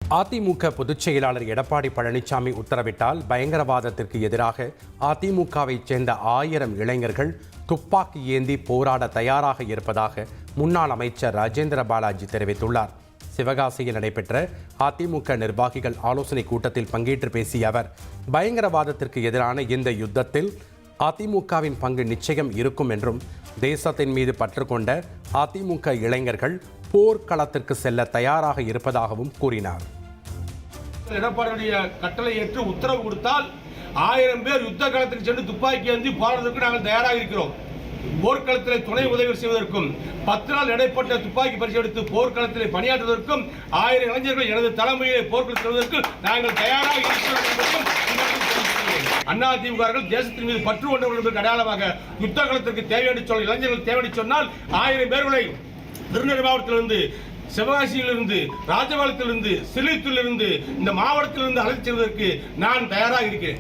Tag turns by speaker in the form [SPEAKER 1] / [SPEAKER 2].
[SPEAKER 1] அதிமுக பொதுச் செயலாளர் எடப்பாடி பழனிசாமி உத்தரவிட்டால் பயங்கரவாதத்திற்கு எதிராக அதிமுகவைச் சேர்ந்த 1000 இளைஞர்கள் துப்பாக்கி ஏந்தி போராட தயாராக இருப்பதாக முன்னாள் அமைச்சர் ராஜேந்திர பாலாஜி தெரிவித்துள்ளார். சிவகாசியில் நடைபெற்ற அதிமுக நிர்வாகிகள் ஆலோசனைக் கூட்டத்தில் பங்கேற்று பேசிய அவர், பயங்கரவாதத்திற்கு எதிரான இந்த யுத்தத்தில் அதிமுகவின் பங்கு நிச்சயம் இருக்கும் என்றும், தேசத்தின் மீது பற்று கொண்ட அதிமுக இளைஞர்கள் போர்க்களத்திற்கு செல்ல தயாராக இருப்பதாகவும் கூறினார்.
[SPEAKER 2] எடப்பாடியுடைய கட்டளை ஏற்று உத்தரவு கொடுத்தால் 1000 பேர் யுத்த களத்துக்கு சென்று துப்பாக்கி ஏந்தி போராடுவதற்கு நாங்கள் தயாராக இருக்கிறோம். போர்க்களத்தில் துணை உதவி செய்வதற்கும் 10 நாள் நடைபெற்ற துப்பாக்கி பரிசு எடுத்து போர்க்களத்தில் பணியாற்றுவதற்கும் 1000 இளைஞர்கள் எனது தலைமையிலே போர்க்களத்தில் செல்வதற்கு நாங்கள் தயாராக இருக்கிறோம் என்பதையும் அதிமுக தேசத்தின் மீது பற்று கொண்டவர்கள் என்பதற்கு அடையாளமாக யுத்த களத்திற்கு தேவையான சொல் இளைஞர்கள் தேவையான சொன்னால் 1000 பேர்களை திருநெல்வேலி மாவட்டத்திலிருந்து, சிவகாசியிலிருந்து, ராஜபாளையத்திலிருந்து, சிலித்தூரிலிருந்து, இந்த மாவட்டத்திலிருந்து அழைத்து செல்வதற்கு நான் தயாராக இருக்கிறேன்.